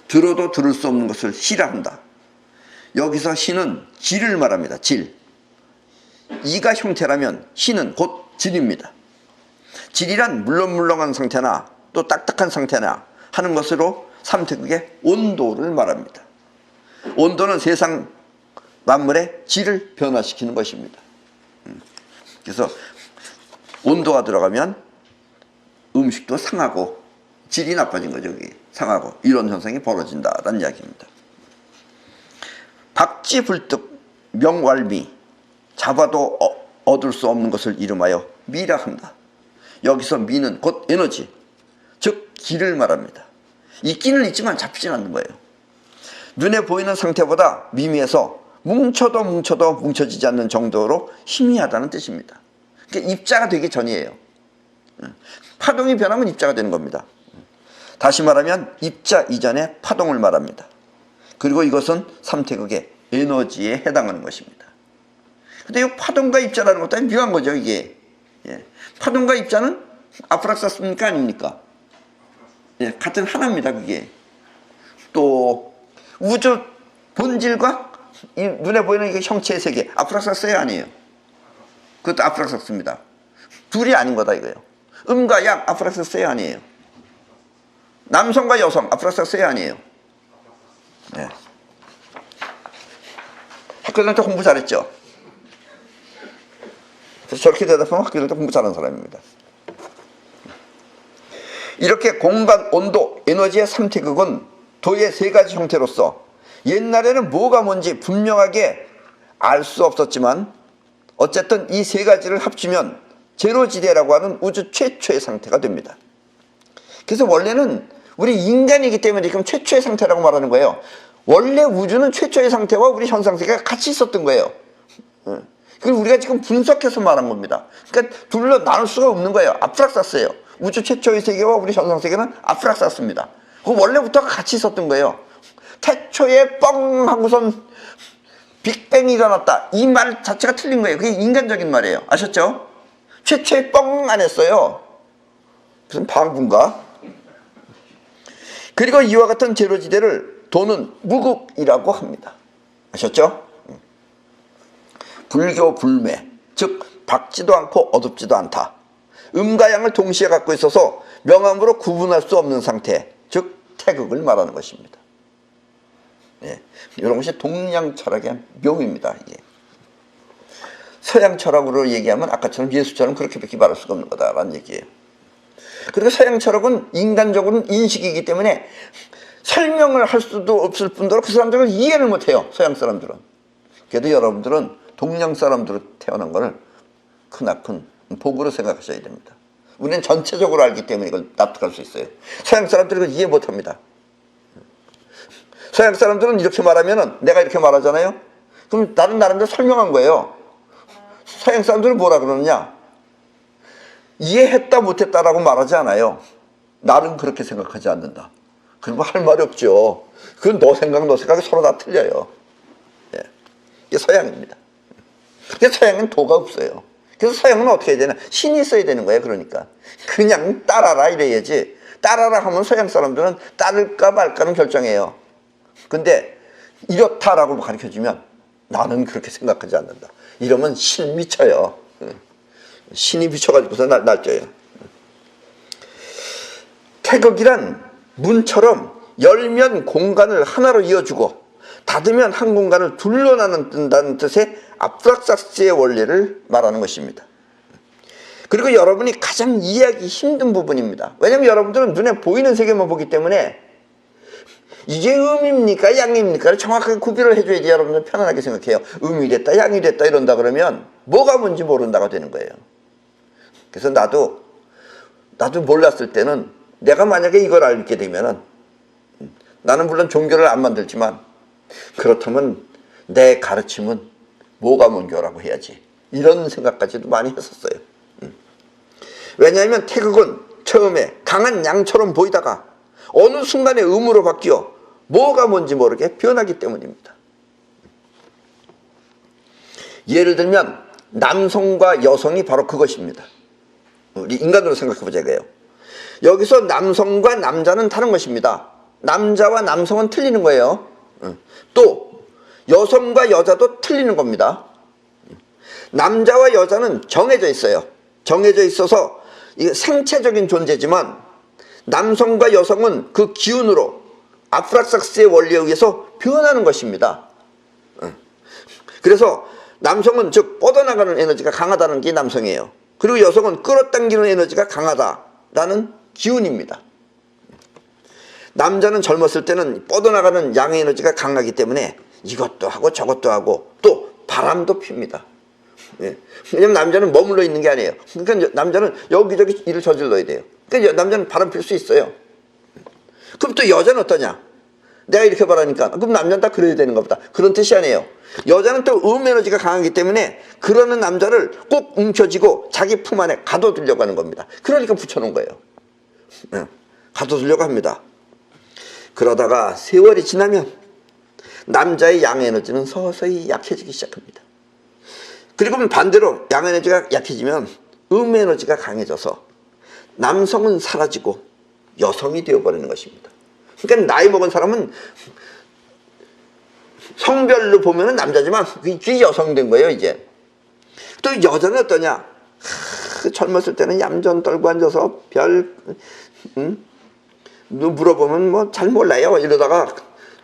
들어도 들을 수 없는 것을 시라 한다. 여기서 시는 질을 말합니다. 질. 이가 형태라면 시는 곧 질입니다. 질이란 물렁물렁한 상태나 또 딱딱한 상태나 하는 것으로 삼태극의 온도를 말합니다. 온도는 세상 만물의 질을 변화시키는 것입니다. 그래서 온도가 들어가면 음식도 상하고 질이 나빠진 거죠. 그게 상하고 이런 현상이 벌어진다라는 이야기입니다. 박지불득 명활미, 잡아도 얻을 수 없는 것을 이름하여 미라 한다. 여기서 미는 곧 에너지, 즉 기를 말합니다. 있기는 있지만 잡히진 않는 거예요. 눈에 보이는 상태보다 미미해서 뭉쳐도 뭉쳐지지 않는 정도로 희미하다는 뜻입니다. 그러니까 입자가 되기 전이에요. 파동이 변하면 입자가 되는 겁니다. 다시 말하면 입자 이전의 파동을 말합니다. 그리고 이것은 삼태극의 에너지에 해당하는 것입니다. 근데 이 파동과 입자라는 것도 묘한 거죠, 이게. 예. 파동과 입자는 아프락사스입니까? 아닙니까? 예, 같은 하나입니다, 그게. 또, 우주 본질과 이 눈에 보이는 이게 형체의 세계, 아프락사스예요, 아니에요? 그것도 아프락사스입니다. 둘이 아닌 거다, 이거예요. 음과 양, 아프락사스예요, 아니에요? 남성과 여성, 아프락사스예요, 아니에요? 네. 학교 다닐 때 공부 잘했죠? 그래서 저렇게 대답하면 학교 다닐 때 공부 잘하는 사람입니다. 이렇게 공간, 온도, 에너지의 삼태극은 도의 세 가지 형태로서 옛날에는 뭐가 뭔지 분명하게 알 수 없었지만 어쨌든 이 세 가지를 합치면 제로지대라고 하는 우주 최초의 상태가 됩니다. 그래서 원래는 우리 인간이기 때문에 지금 최초의 상태라고 말하는 거예요. 원래 우주는 최초의 상태와 우리 현상세계가 같이 있었던 거예요. 그걸 우리가 지금 분석해서 말한 겁니다. 그러니까 둘로 나눌 수가 없는 거예요. 아프락사스예요. 우주 최초의 세계와 우리 현상세계는 아프락사스입니다. 그 원래부터 같이 있었던 거예요. 태초에 뻥 하고선 빅뱅이 일어났다. 이 말 자체가 틀린 거예요. 그게 인간적인 말이에요. 아셨죠? 최초에 뻥 안 했어요. 무슨 방구인가? 그리고 이와 같은 제로지대를 도는 무극이라고 합니다. 아셨죠? 불교 불매, 즉 밝지도 않고 어둡지도 않다. 음과 양을 동시에 갖고 있어서 명암으로 구분할 수 없는 상태, 즉 태극을 말하는 것입니다. 예, 이런 것이 동양 철학의 묘미입니다. 이게. 서양 철학으로 얘기하면 아까처럼 예수처럼 그렇게밖에 말할 수가 없는 거다라는 얘기예요. 그리고 서양 철학은 인간적으로는 인식이기 때문에 설명을 할 수도 없을 뿐더러 그 사람들은 이해를 못해요. 서양 사람들은. 그래도 여러분들은 동양 사람들로 태어난 거를 크나큰 복으로 생각하셔야 됩니다. 우리는 전체적으로 알기 때문에 이걸 납득할 수 있어요. 서양 사람들은 이해 못합니다. 서양 사람들은 이렇게 말하면은 내가 이렇게 말하잖아요. 그럼 나는 나름대로 설명한 거예요. 서양 사람들은 뭐라 그러느냐? 이해했다 못했다라고 말하지 않아요. 나는 그렇게 생각하지 않는다. 그러면 할 말이 없죠. 그건 너 생각이 서로 다 틀려요. 예. 이게 서양입니다. 그래서 서양은 도가 없어요. 그래서 서양은 어떻게 해야 되나? 신이 있어야 되는 거예요. 그러니까 그냥 따라라 이래야지. 따라라 하면 서양 사람들은 따를까 말까는 결정해요. 근데 이렇다라고 가르쳐주면 나는 그렇게 생각하지 않는다. 이러면 신 미쳐요. 신이 미쳐가지고서 날쪄요. 태극이란 문처럼 열면 공간을 하나로 이어주고 닫으면 한 공간을 둘러 나눈다는 뜻의 아브락삭스의 원리를 말하는 것입니다. 그리고 여러분이 가장 이해하기 힘든 부분입니다. 왜냐하면 여러분들은 눈에 보이는 세계만 보기 때문에 이게 음입니까 양입니까 정확하게 구별을 해줘야지 여러분들 편안하게 생각해요. 음이 됐다 양이 됐다 이런다 그러면 뭐가 뭔지 모른다가 되는 거예요. 그래서 나도 몰랐을 때는 내가 만약에 이걸 알게 되면은 나는 물론 종교를 안 만들지만 그렇다면 내 가르침은 뭐가 뭔교라고 해야지 이런 생각까지도 많이 했었어요. 왜냐하면 태극은 처음에 강한 양처럼 보이다가 어느 순간에 음으로 바뀌어 뭐가 뭔지 모르게 변하기 때문입니다. 예를 들면 남성과 여성이 바로 그것입니다. 우리 인간으로 생각해보자 이거예요. 여기서 남성과 남자는 다른 것입니다. 남자와 남성은 틀리는 거예요. 또 여성과 여자도 틀리는 겁니다. 남자와 여자는 정해져 있어요. 정해져 있어서 이게 생체적인 존재지만 남성과 여성은 그 기운으로 아프락삭스의 원리에 의해서 변하는 것입니다. 그래서 남성은 즉 뻗어나가는 에너지가 강하다는 게 남성이에요. 그리고 여성은 끌어당기는 에너지가 강하다라는 기운입니다. 남자는 젊었을 때는 뻗어나가는 양의 에너지가 강하기 때문에 이것도 하고 저것도 하고 또 바람도 핍니다. 예. 왜냐면 남자는 머물러 있는 게 아니에요. 그러니까 남자는 여기저기 일을 저질러야 돼요. 그러니까 남자는 바람 필 수 있어요. 그럼 또 여자는 어떠냐? 내가 이렇게 말하니까 그럼 남자는 다 그래야 되는 것보다 그런 뜻이 아니에요. 여자는 또 에너지가 강하기 때문에 그러는 남자를 꼭 움켜쥐고 자기 품 안에 가둬두려고 하는 겁니다. 그러니까 붙여놓은 거예요. 가둬두려고 합니다. 그러다가 세월이 지나면 남자의 양 에너지는 서서히 약해지기 시작합니다. 그리고 반대로 양 에너지가 약해지면 음 에너지가 강해져서 남성은 사라지고 여성이 되어버리는 것입니다. 그러니까 나이 먹은 사람은 성별로 보면 남자지만 이게 여성 된 거예요 이제. 또 여자는 어떠냐? 젊었을 때는 얌전 떨고 앉아서 물어보면 뭐 잘 몰라요 이러다가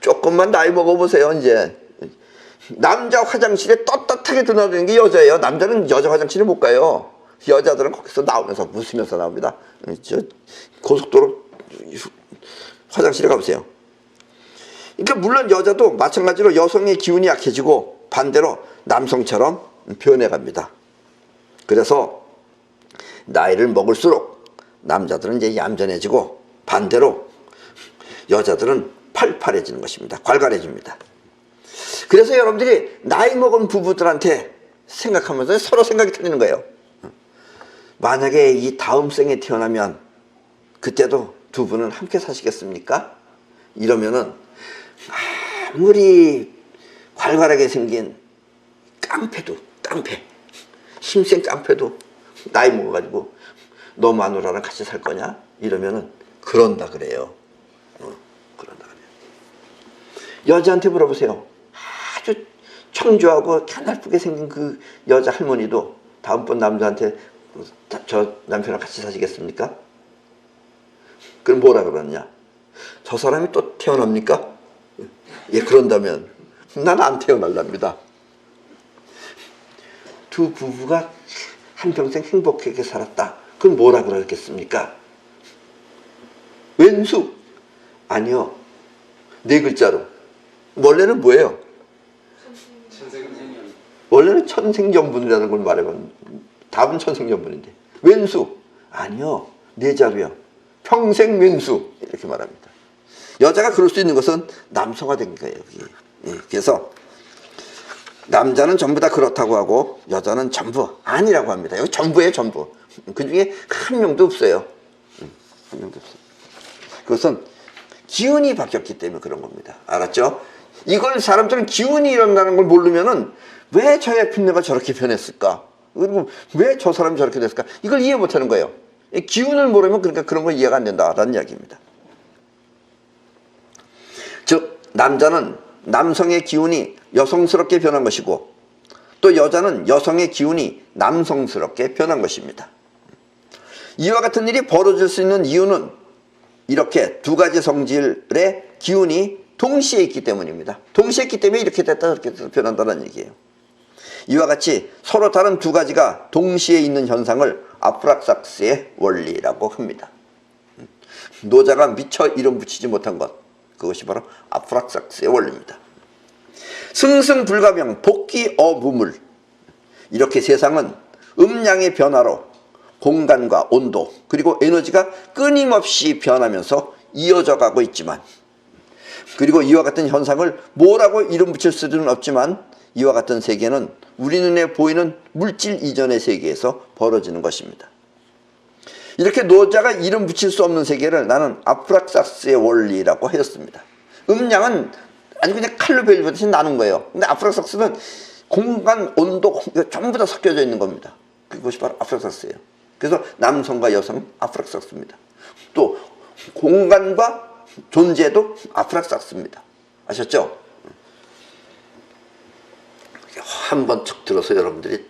조금만 나이 먹어보세요 이제. 남자 화장실에 떳떳하게 드나드는 게 여자예요. 남자는 여자 화장실에 못 가요. 여자들은 거기서 나오면서 웃으면서 나옵니다. 저 고속도로 화장실에 가보세요. 그러니까 물론 여자도 마찬가지로 여성의 기운이 약해지고 반대로 남성처럼 변해갑니다. 그래서 나이를 먹을수록 남자들은 이제 얌전해지고 반대로 여자들은 팔팔해지는 것입니다. 괄괄해집니다. 그래서 여러분들이 나이 먹은 부부들한테 생각하면서 서로 생각이 틀리는 거예요. 만약에 이 다음 생에 태어나면 그때도 두 분은 함께 사시겠습니까? 이러면은 아무리 괄괄하게 생긴 깡패 힘센 깡패도 나이 먹어가지고 너 마누라랑 같이 살 거냐? 이러면은 그런다 그래요. 그런다 그래요. 여자한테 물어보세요. 아주 청조하고 가날프게 생긴 그 여자 할머니도 다음번 남자한테 저 남편이랑 같이 사시겠습니까? 그럼 뭐라 그러냐? 저 사람이 또 태어납니까? 예, 그런다면 난 안 태어날랍니다. 두 부부가 한평생 행복하게 살았다. 그럼 뭐라 그러겠습니까? 왼수? 아니요. 네 글자로. 원래는 뭐예요? 원래는 천생연분이라는 걸 말하면 답은 천생연분인데 왼수 아니요 네 자루요 평생맹수 이렇게 말합니다. 여자가 그럴 수 있는 것은 남성화된 거예요. 예, 그래서 남자는 전부 다 그렇다고 하고 여자는 전부 아니라고 합니다. 여기 전부예요 전부. 그 중에 한 명도 없어요. 한 명도 없어요. 그것은 기운이 바뀌었기 때문에 그런 겁니다. 알았죠? 이걸 사람들은 기운이 일어나는 걸 모르면은 왜 저의 핀녀가 저렇게 변했을까? 그리고 왜 저 사람이 저렇게 됐을까? 이걸 이해 못하는 거예요. 기운을 모르면 그러니까 그런 거 이해가 안 된다라는 이야기입니다. 즉 남자는 남성의 기운이 여성스럽게 변한 것이고 또 여자는 여성의 기운이 남성스럽게 변한 것입니다. 이와 같은 일이 벌어질 수 있는 이유는 이렇게 두 가지 성질의 기운이 동시에 있기 때문입니다. 동시에 있기 때문에 이렇게 됐다 저렇게 됐다 변한다는 얘기예요. 이와 같이 서로 다른 두 가지가 동시에 있는 현상을 아프락삭스의 원리라고 합니다. 노자가 미처 이름 붙이지 못한 것, 그것이 바로 아프락삭스의 원리입니다. 승승불가명 복기어무물, 이렇게 세상은 음양의 변화로 공간과 온도 그리고 에너지가 끊임없이 변하면서 이어져 가고 있지만, 그리고 이와 같은 현상을 뭐라고 이름 붙일 수는 없지만 이와 같은 세계는 우리 눈에 보이는 물질 이전의 세계에서 벌어지는 것입니다. 이렇게 노자가 이름 붙일 수 없는 세계를 나는 아프락삭스의 원리라고 하였습니다. 음양은 아주 그냥 칼로 베일듯이 나눈 거예요. 근데 아프락삭스는 공간, 온도 전부 다 섞여져 있는 겁니다. 그것이 바로 아프락삭스예요. 그래서 남성과 여성 아프락삭스입니다. 또 공간과 존재도 아프락삭스입니다. 아셨죠? 한번 툭 들어서 여러분들이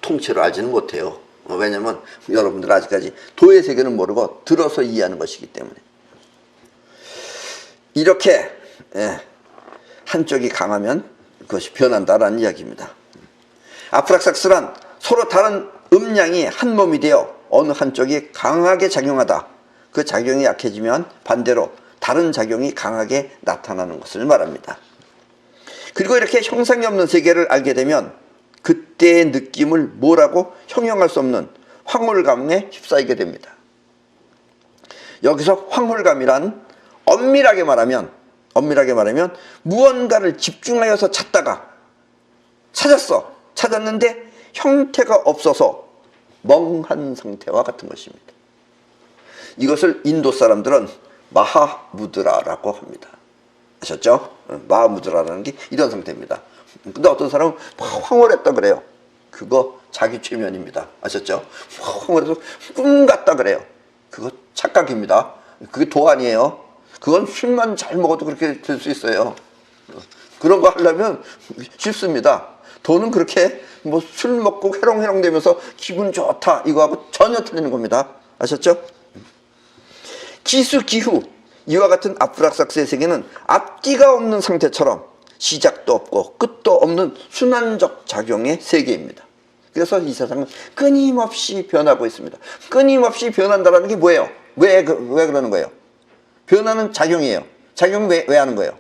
통째로 알지는 못해요. 왜냐면 여러분들 아직까지 도의 세계는 모르고 들어서 이해하는 것이기 때문에. 이렇게 한쪽이 강하면 그것이 변한다라는 이야기입니다. 아프락삭스란 서로 다른 음양이 한 몸이 되어 어느 한쪽이 강하게 작용하다 그 작용이 약해지면 반대로 다른 작용이 강하게 나타나는 것을 말합니다. 그리고 이렇게 형상이 없는 세계를 알게 되면 그때의 느낌을 뭐라고 형용할 수 없는 황홀감에 휩싸이게 됩니다. 여기서 황홀감이란 엄밀하게 말하면 무언가를 집중하여서 찾았는데 형태가 없어서 멍한 상태와 같은 것입니다. 이것을 인도 사람들은 마하무드라라고 합니다. 아셨죠? 마하무드라라는 게 이런 상태입니다. 근데 어떤 사람은 황홀했다 그래요. 그거 자기 최면입니다. 아셨죠? 황홀해서 꿈 같다 그래요. 그거 착각입니다. 그게 도 아니에요. 그건 술만 잘 먹어도 그렇게 될 수 있어요. 그런 거 하려면 쉽습니다. 도는 그렇게 뭐 술 먹고 해롱해롱 되면서 기분 좋다 이거하고 전혀 틀리는 겁니다. 아셨죠? 기수기후, 이와 같은 아프락삭스의 세계는 앞뒤가 없는 상태처럼 시작도 없고 끝도 없는 순환적 작용의 세계입니다. 그래서 이 세상은 끊임없이 변하고 있습니다. 끊임없이 변한다는 게 뭐예요? 왜 그러는 거예요? 변하는 작용이에요. 작용 왜 하는 거예요?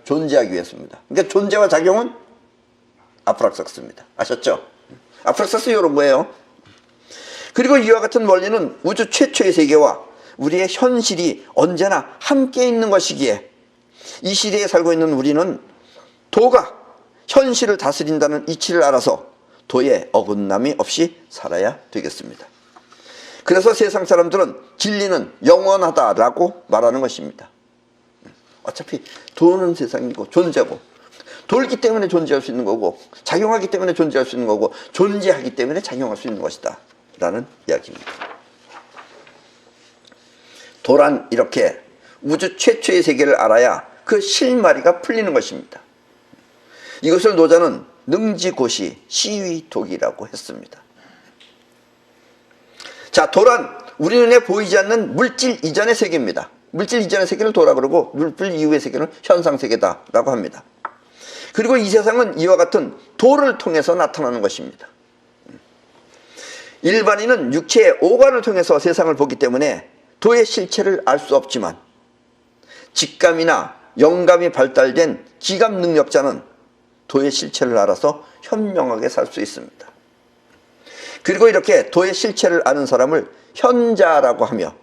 존재하기 위해서입니다. 그러니까 존재와 작용은 아프락삭스입니다. 아셨죠? 아프락삭스 이런 거예요. 그리고 이와 같은 원리는 우주 최초의 세계와 우리의 현실이 언제나 함께 있는 것이기에 이 시대에 살고 있는 우리는 도가 현실을 다스린다는 이치를 알아서 도에 어긋남이 없이 살아야 되겠습니다. 그래서 세상 사람들은 진리는 영원하다라고 말하는 것입니다. 어차피 도는 세상이고 존재고 돌기 때문에 존재할 수 있는 거고 작용하기 때문에 존재할 수 있는 거고 존재하기 때문에 작용할 수 있는 것이다 라는 이야기입니다. 도란 이렇게 우주 최초의 세계를 알아야 그 실마리가 풀리는 것입니다. 이것을 노자는 능지고시 시위독이라고 했습니다. 자, 도란 우리 눈에 보이지 않는 물질 이전의 세계입니다. 물질 이전의 세계를 도라 그러고 물질 이후의 세계는 현상세계다라고 합니다. 그리고 이 세상은 이와 같은 도를 통해서 나타나는 것입니다. 일반인은 육체의 오감을 통해서 세상을 보기 때문에 도의 실체를 알 수 없지만 직감이나 영감이 발달된 기감 능력자는 도의 실체를 알아서 현명하게 살 수 있습니다. 그리고 이렇게 도의 실체를 아는 사람을 현자라고 하며,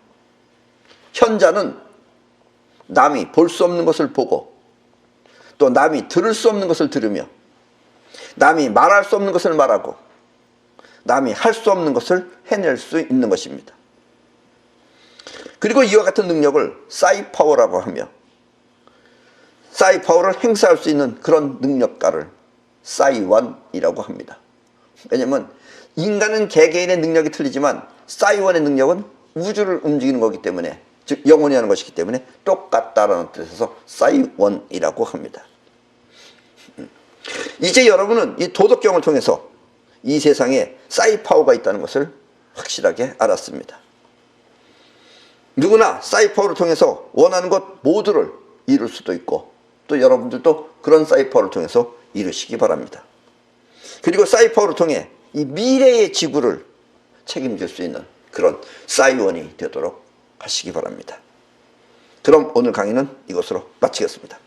현자는 남이 볼 수 없는 것을 보고 또 남이 들을 수 없는 것을 들으며 남이 말할 수 없는 것을 말하고 남이 할 수 없는 것을 해낼 수 있는 것입니다. 그리고 이와 같은 능력을 싸이파워라고 하며, 싸이파워를 행사할 수 있는 그런 능력가를 싸이원이라고 합니다. 왜냐하면 인간은 개개인의 능력이 틀리지만 싸이원의 능력은 우주를 움직이는 거기 때문에, 즉 영원히 하는 것이기 때문에 똑같다라는 뜻에서 싸이원이라고 합니다. 이제 여러분은 이 도덕경을 통해서 이 세상에 싸이파워가 있다는 것을 확실하게 알았습니다. 누구나 싸이파워를 통해서 원하는 것 모두를 이룰 수도 있고, 또 여러분들도 그런 싸이파워를 통해서 이루시기 바랍니다. 그리고 싸이파워를 통해 이 미래의 지구를 책임질 수 있는 그런 싸이원이 되도록 하시기 바랍니다. 그럼 오늘 강의는 이것으로 마치겠습니다.